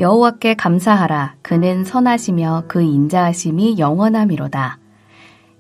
여호와께 감사하라. 그는 선하시며 그 인자하심이 영원함이로다.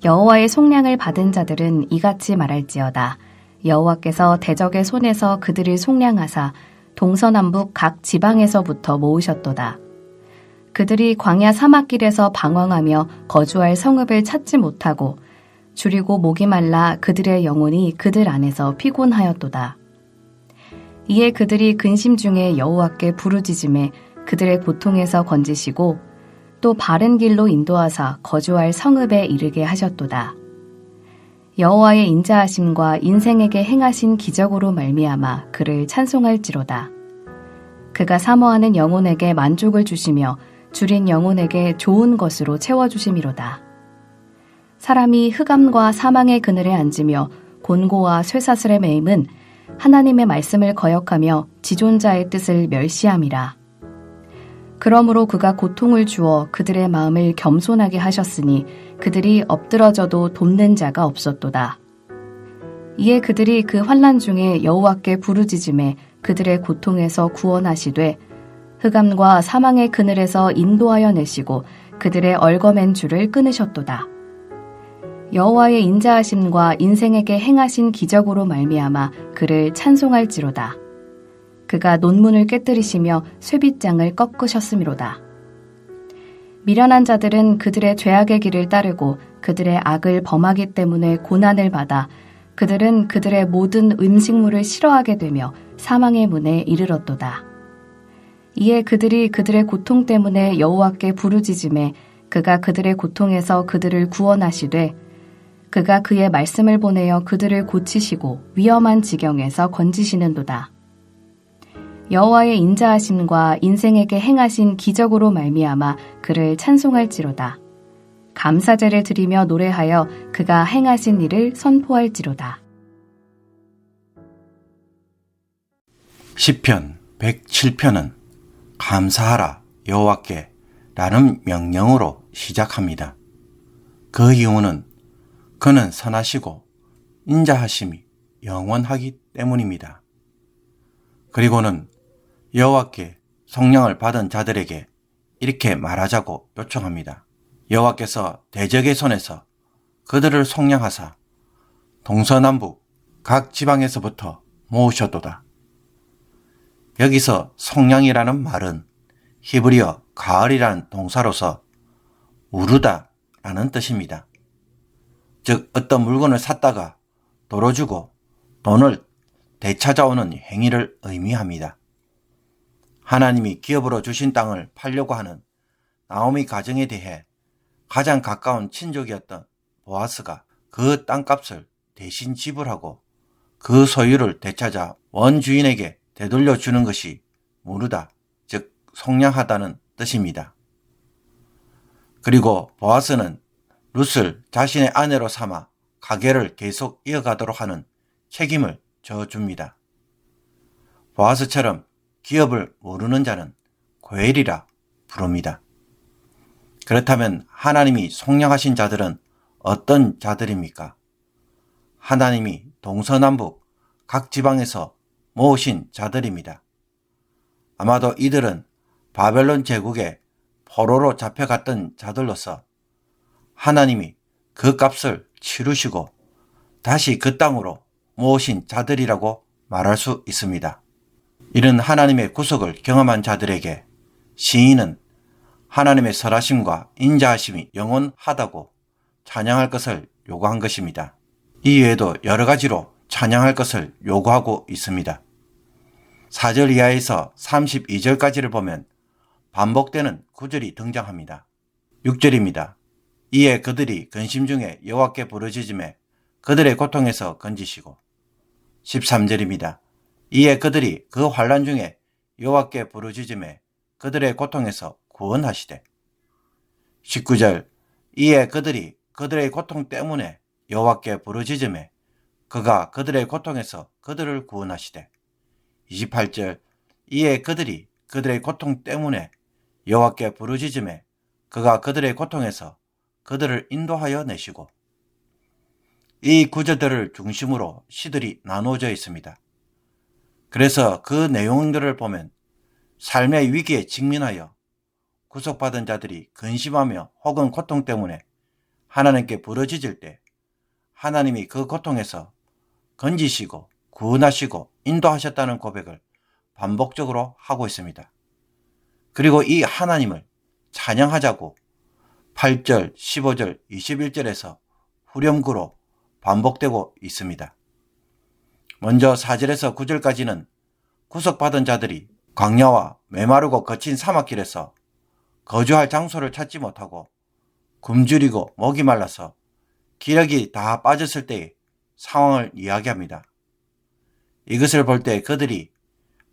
여호와의 속량을 받은 자들은 이같이 말할지어다. 여호와께서 대적의 손에서 그들을 속량하사 동서남북 각 지방에서부터 모으셨도다. 그들이 광야 사막길에서 방황하며 거주할 성읍을 찾지 못하고 줄이고 목이 말라 그들의 영혼이 그들 안에서 피곤하였도다. 이에 그들이 근심 중에 여호와께 부르짖음에 그들의 고통에서 건지시고 또 바른 길로 인도하사 거주할 성읍에 이르게 하셨도다. 여호와의 인자하심과 인생에게 행하신 기적으로 말미암아 그를 찬송할지로다. 그가 사모하는 영혼에게 만족을 주시며 줄인 영혼에게 좋은 것으로 채워주심이로다. 사람이 흑암과 사망의 그늘에 앉으며 곤고와 쇠사슬의 매임은 하나님의 말씀을 거역하며 지존자의 뜻을 멸시함이라. 그러므로 그가 고통을 주어 그들의 마음을 겸손하게 하셨으니 그들이 엎드러져도 돕는 자가 없었도다. 이에 그들이 그 환난 중에 여호와께 부르짖음에 그들의 고통에서 구원하시되 흑암과 사망의 그늘에서 인도하여 내시고 그들의 얽어맨 줄을 끊으셨도다. 여호와의 인자하심과 인생에게 행하신 기적으로 말미암아 그를 찬송할지로다. 그가 논문을 깨뜨리시며 쇠빗장을 꺾으셨음이로다. 미련한 자들은 그들의 죄악의 길을 따르고 그들의 악을 범하기 때문에 고난을 받아 그들은 그들의 모든 음식물을 싫어하게 되며 사망의 문에 이르렀도다. 이에 그들이 그들의 고통 때문에 여호와께 부르짖음에 그가 그들의 고통에서 그들을 구원하시되 그가 그의 말씀을 보내어 그들을 고치시고 위험한 지경에서 건지시는도다. 여호와의 인자하심과 인생에게 행하신 기적으로 말미암아 그를 찬송할지로다. 감사제를 드리며 노래하여 그가 행하신 일을 선포할지로다. 시편 107편은 감사하라 여호와께 라는 명령으로 시작합니다. 그 이유는 그는 선하시고 인자하심이 영원하기 때문입니다. 그리고는 여호와께 속량을 받은 자들에게 이렇게 말하자고 요청합니다. 여호와께서 대적의 손에서 그들을 속량하사 동서남북 각 지방에서부터 모으셨도다. 여기서 속량이라는 말은 히브리어 가을이라는 동사로서 우르다라는 뜻입니다. 즉 어떤 물건을 샀다가 도로 주고 돈을 되찾아오는 행위를 의미합니다. 하나님이 기업으로 주신 땅을 팔려고 하는 나오미 가정에 대해 가장 가까운 친족이었던 보아스가 그 땅값을 대신 지불하고 그 소유를 되찾아 원주인에게 되돌려 주는 것이 무르다, 즉 속량하다는 뜻입니다. 그리고 보아스는 룻을 자신의 아내로 삼아 가게를 계속 이어가도록 하는 책임을 져줍니다. 보아스처럼 기업을 모르는 자는 고엘이라 부릅니다. 그렇다면 하나님이 속량하신 자들은 어떤 자들입니까? 하나님이 동서남북 각 지방에서 모으신 자들입니다. 아마도 이들은 바벨론 제국의 포로로 잡혀갔던 자들로서 하나님이 그 값을 치르시고 다시 그 땅으로 모으신 자들이라고 말할 수 있습니다. 이런 하나님의 구속을 경험한 자들에게 시인은 하나님의 선하심과 인자하심이 영원하다고 찬양할 것을 요구한 것입니다. 이 외에도 여러 가지로 찬양할 것을 요구하고 있습니다. 4절 이하에서 32절까지를 보면 반복되는 구절이 등장합니다. 6절입니다. 이에 그들이 근심 중에 여호와께 부르짖음에 그들의 고통에서 건지시고 13절입니다. 이에 그들이 그 환난 중에 여호와께 부르짖음에 그들의 고통에서 구원하시되 19절 이에 그들이 그들의 고통 때문에 여호와께 부르짖음에 그가 그들의 고통에서 그들을 구원하시되 28절 이에 그들이 그들의 고통 때문에 여호와께 부르짖음에 그가 그들의 고통에서 그들을 인도하여 내시고 이 구절들을 중심으로 시들이 나누어져 있습니다. 그래서 그 내용들을 보면 삶의 위기에 직면하여 구속받은 자들이 근심하며 혹은 고통 때문에 하나님께 부르짖을 때 하나님이 그 고통에서 건지시고 구원하시고 인도하셨다는 고백을 반복적으로 하고 있습니다. 그리고 이 하나님을 찬양하자고 8절, 15절, 21절에서 후렴구로 반복되고 있습니다. 먼저 4절에서 9절까지는 구속받은 자들이 광야와 메마르고 거친 사막길에서 거주할 장소를 찾지 못하고 굶주리고 목이 말라서 기력이 다 빠졌을 때의 상황을 이야기합니다. 이것을 볼 때 그들이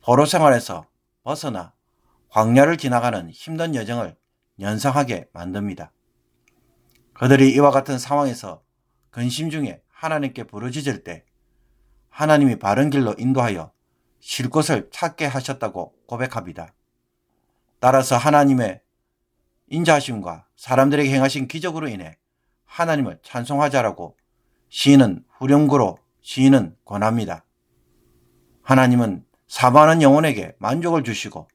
포로 생활에서 벗어나 광야를 지나가는 힘든 여정을 연상하게 만듭니다. 그들이 이와 같은 상황에서 근심 중에 하나님께 부르짖을 때 하나님이 바른 길로 인도하여 쉴 곳을 찾게 하셨다고 고백합니다. 따라서 하나님의 인자하심과 사람들에게 행하신 기적으로 인해 하나님을 찬송하자라고 시인은 후렴구로 시인은 권합니다. 하나님은 사모하는 영혼에게 만족을 주시고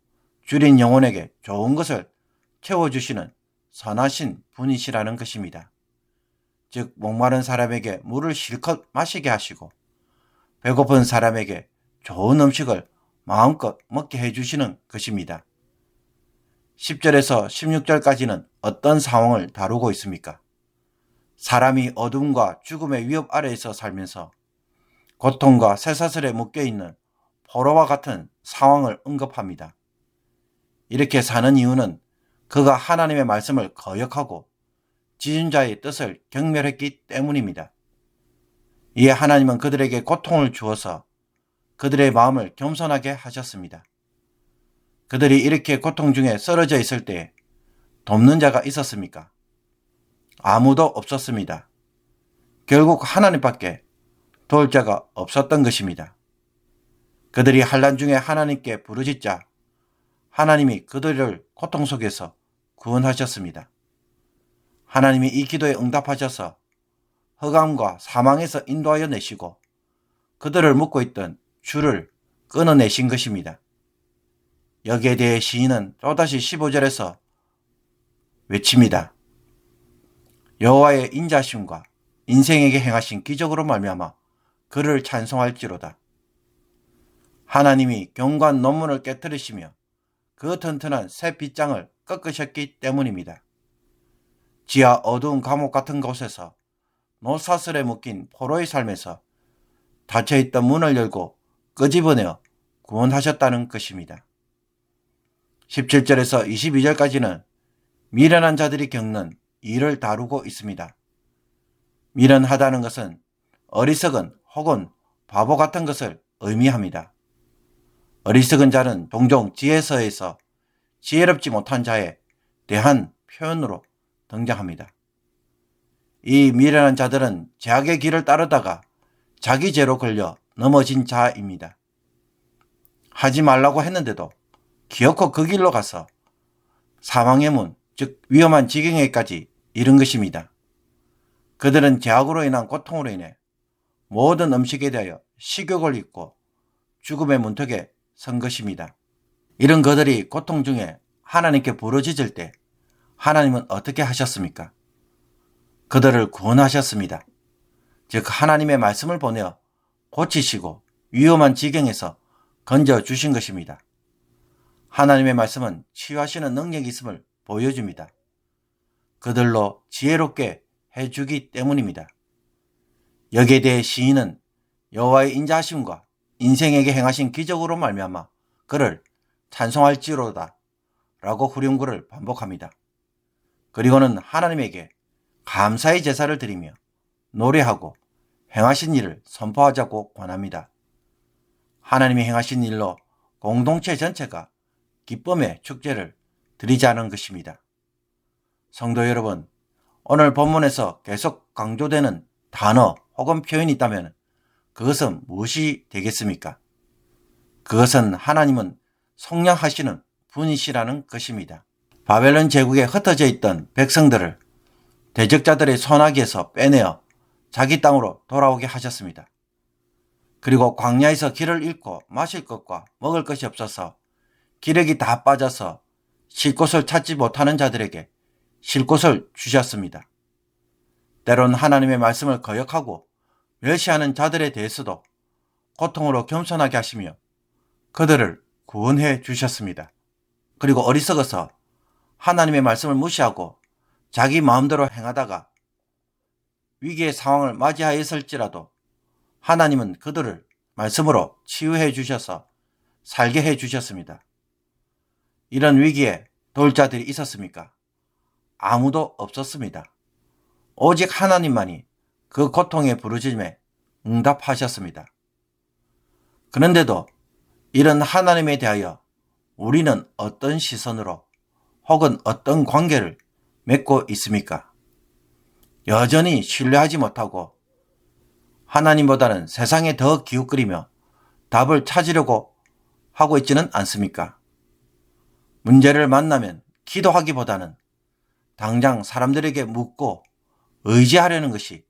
줄인 영혼에게 좋은 것을 채워주시는 선하신 분이시라는 것입니다. 즉 목마른 사람에게 물을 실컷 마시게 하시고 배고픈 사람에게 좋은 음식을 마음껏 먹게 해주시는 것입니다. 10절에서 16절까지는 어떤 상황을 다루고 있습니까? 사람이 어둠과 죽음의 위협 아래에서 살면서 고통과 쇠사슬에 묶여있는 포로와 같은 상황을 언급합니다. 이렇게 사는 이유는 그가 하나님의 말씀을 거역하고 지존자의 뜻을 경멸했기 때문입니다. 이에 하나님은 그들에게 고통을 주어서 그들의 마음을 겸손하게 하셨습니다. 그들이 이렇게 고통 중에 쓰러져 있을 때 돕는 자가 있었습니까? 아무도 없었습니다. 결국 하나님밖에 도울 자가 없었던 것입니다. 그들이 환난 중에 하나님께 부르짖자 하나님이 그들을 고통 속에서 구원하셨습니다. 하나님이 이 기도에 응답하셔서 흑암과 사망에서 인도하여 내시고 그들을 묶고 있던 줄을 끊어내신 것입니다. 여기에 대해 시인은 또다시 15절에서 외칩니다. 여호와의 인자하심과 인생에게 행하신 기적으로 말미암아 그를 찬송할지로다. 하나님이 경관 논문을 깨뜨리시며 그 튼튼한 새 빗장을 꺾으셨기 때문입니다. 지하 어두운 감옥 같은 곳에서 노사슬에 묶인 포로의 삶에서 닫혀있던 문을 열고 끄집어내어 구원하셨다는 것입니다. 17절에서 22절까지는 미련한 자들이 겪는 일을 다루고 있습니다. 미련하다는 것은 어리석은 혹은 바보 같은 것을 의미합니다. 어리석은 자는 종종 지혜서에서 지혜롭지 못한 자에 대한 표현으로 등장합니다. 이 미련한 자들은 죄악의 길을 따르다가 자기 죄로 걸려 넘어진 자입니다. 하지 말라고 했는데도 기어코 그 길로 가서 사망의 문, 즉 위험한 지경에까지 이른 것입니다. 그들은 죄악으로 인한 고통으로 인해 모든 음식에 대하여 식욕을 잊고 죽음의 문턱에 선 것입니다. 이런 그들이 고통 중에 하나님께 부르짖을 때 하나님은 어떻게 하셨습니까? 그들을 구원하셨습니다. 즉 하나님의 말씀을 보내어 고치시고 위험한 지경에서 건져주신 것입니다. 하나님의 말씀은 치유하시는 능력이 있음을 보여줍니다. 그들로 지혜롭게 해주기 때문입니다. 여기에 대해 시인은 여호와의 인자하심과 인생에게 행하신 기적으로 말미암아 그를 찬송할지로다 라고 후렴구를 반복합니다. 그리고는 하나님에게 감사의 제사를 드리며 노래하고 행하신 일을 선포하자고 권합니다. 하나님이 행하신 일로 공동체 전체가 기쁨의 축제를 드리자는 것입니다. 성도 여러분, 오늘 본문에서 계속 강조되는 단어 혹은 표현이 있다면 그것은 무엇이 되겠습니까? 그것은 하나님은 속량하시는 분이시라는 것입니다. 바벨론 제국에 흩어져 있던 백성들을 대적자들의 손아귀에서 빼내어 자기 땅으로 돌아오게 하셨습니다. 그리고 광야에서 길을 잃고 마실 것과 먹을 것이 없어서 기력이 다 빠져서 쉴 곳을 찾지 못하는 자들에게 쉴 곳을 주셨습니다. 때론 하나님의 말씀을 거역하고 멸시하는 자들에 대해서도 고통으로 겸손하게 하시며 그들을 구원해 주셨습니다. 그리고 어리석어서 하나님의 말씀을 무시하고 자기 마음대로 행하다가 위기의 상황을 맞이하였을지라도 하나님은 그들을 말씀으로 치유해 주셔서 살게 해 주셨습니다. 이런 위기에 도울 자들이 있었습니까? 아무도 없었습니다. 오직 하나님만이 그 고통의 부르짖음에 응답하셨습니다. 그런데도 이런 하나님에 대하여 우리는 어떤 시선으로 혹은 어떤 관계를 맺고 있습니까? 여전히 신뢰하지 못하고 하나님보다는 세상에 더 기웃거리며 답을 찾으려고 하고 있지는 않습니까? 문제를 만나면 기도하기보다는 당장 사람들에게 묻고 의지하려는 것이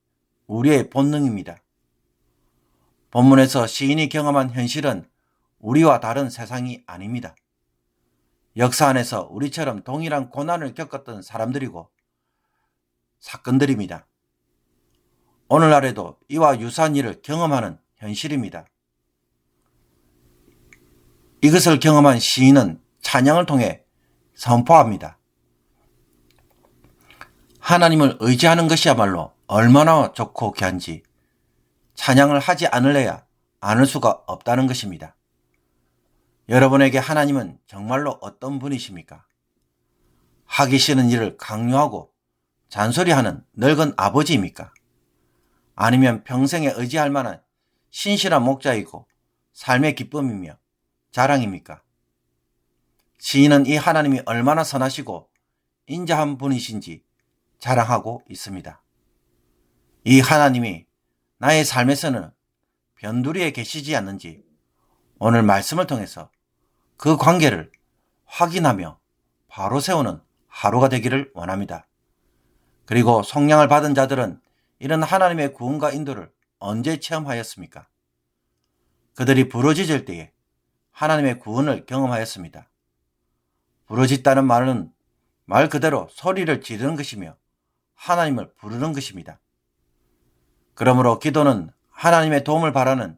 우리의 본능입니다. 본문에서 시인이 경험한 현실은 우리와 다른 세상이 아닙니다. 역사 안에서 우리처럼 동일한 고난을 겪었던 사람들이고 사건들입니다. 오늘날에도 이와 유사한 일을 경험하는 현실입니다. 이것을 경험한 시인은 찬양을 통해 선포합니다. 하나님을 의지하는 것이야말로 얼마나 좋고 귀한지 찬양을 하지 않을래야 않을 수가 없다는 것입니다. 여러분에게 하나님은 정말로 어떤 분이십니까? 하기 싫은 일을 강요하고 잔소리하는 늙은 아버지입니까? 아니면 평생에 의지할 만한 신실한 목자이고 삶의 기쁨이며 자랑입니까? 시인은 이 하나님이 얼마나 선하시고 인자한 분이신지 자랑하고 있습니다. 이 하나님이 나의 삶에서는 변두리에 계시지 않는지 오늘 말씀을 통해서 그 관계를 확인하며 바로 세우는 하루가 되기를 원합니다. 그리고 성령을 받은 자들은 이런 하나님의 구원과 인도를 언제 체험하였습니까? 그들이 부르짖을 때에 하나님의 구원을 경험하였습니다. 부르짖다는 말은 말 그대로 소리를 지르는 것이며 하나님을 부르는 것입니다. 그러므로 기도는 하나님의 도움을 바라는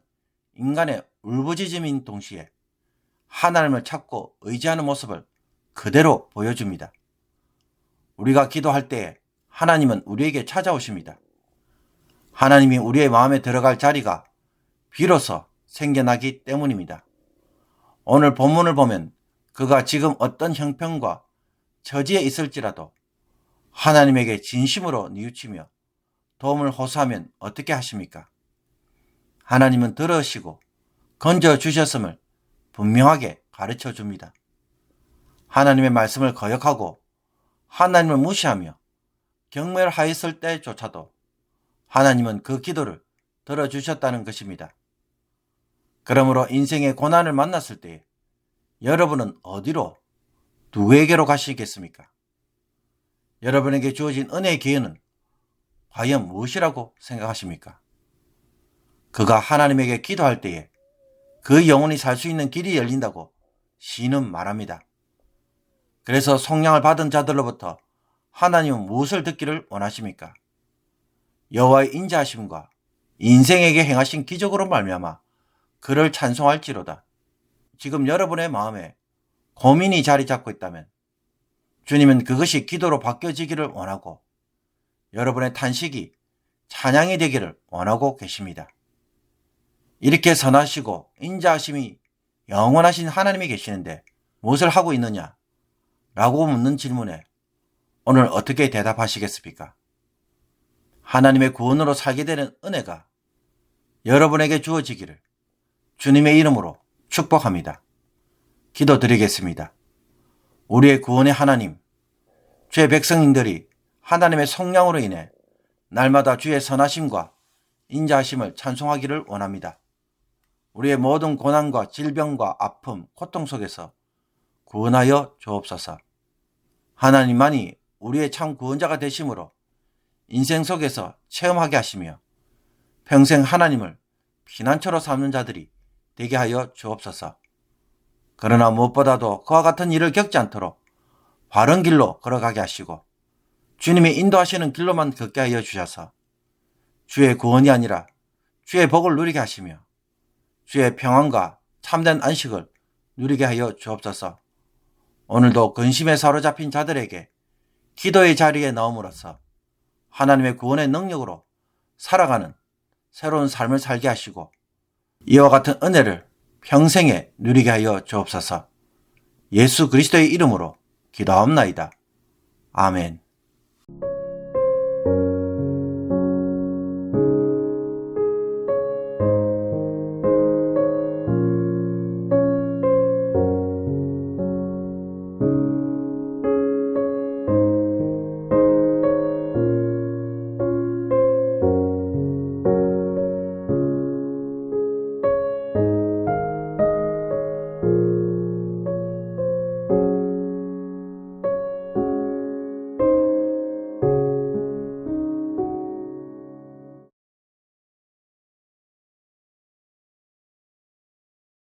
인간의 울부짖음인 동시에 하나님을 찾고 의지하는 모습을 그대로 보여줍니다. 우리가 기도할 때에 하나님은 우리에게 찾아오십니다. 하나님이 우리의 마음에 들어갈 자리가 비로소 생겨나기 때문입니다. 오늘 본문을 보면 그가 지금 어떤 형편과 처지에 있을지라도 하나님에게 진심으로 뉘우치며 도움을 호소하면 어떻게 하십니까? 하나님은 들으시고 건져주셨음을 분명하게 가르쳐 줍니다. 하나님의 말씀을 거역하고 하나님을 무시하며 경멸하였을 때조차도 하나님은 그 기도를 들어주셨다는 것입니다. 그러므로 인생의 고난을 만났을 때 여러분은 어디로, 누구에게로 가시겠습니까? 여러분에게 주어진 은혜의 기회는 과연 무엇이라고 생각하십니까? 그가 하나님에게 기도할 때에 그 영혼이 살 수 있는 길이 열린다고 시인은 말합니다. 그래서 성령을 받은 자들로부터 하나님은 무엇을 듣기를 원하십니까? 여호와의 인자하심과 인생에게 행하신 기적으로 말미암아 그를 찬송할지로다. 지금 여러분의 마음에 고민이 자리 잡고 있다면 주님은 그것이 기도로 바뀌어지기를 원하고 여러분의 탄식이 찬양이 되기를 원하고 계십니다. 이렇게 선하시고 인자하심이 영원하신 하나님이 계시는데 무엇을 하고 있느냐? 라고 묻는 질문에 오늘 어떻게 대답하시겠습니까? 하나님의 구원으로 살게 되는 은혜가 여러분에게 주어지기를 주님의 이름으로 축복합니다. 기도드리겠습니다. 우리의 구원의 하나님, 주의 백성님들이 하나님의 성령으로 인해 날마다 주의 선하심과 인자하심을 찬송하기를 원합니다. 우리의 모든 고난과 질병과 아픔, 고통 속에서 구원하여 주옵소서. 하나님만이 우리의 참 구원자가 되심으로 인생 속에서 체험하게 하시며 평생 하나님을 피난처로 삼는 자들이 되게 하여 주옵소서. 그러나 무엇보다도 그와 같은 일을 겪지 않도록 바른 길로 걸어가게 하시고 주님이 인도하시는 길로만 걷게 하여 주셔서 주의 구원이 아니라 주의 복을 누리게 하시며 주의 평안과 참된 안식을 누리게 하여 주옵소서. 오늘도 근심에 사로잡힌 자들에게 기도의 자리에 나옴으로써 하나님의 구원의 능력으로 살아가는 새로운 삶을 살게 하시고 이와 같은 은혜를 평생에 누리게 하여 주옵소서. 예수 그리스도의 이름으로 기도하옵나이다. 아멘.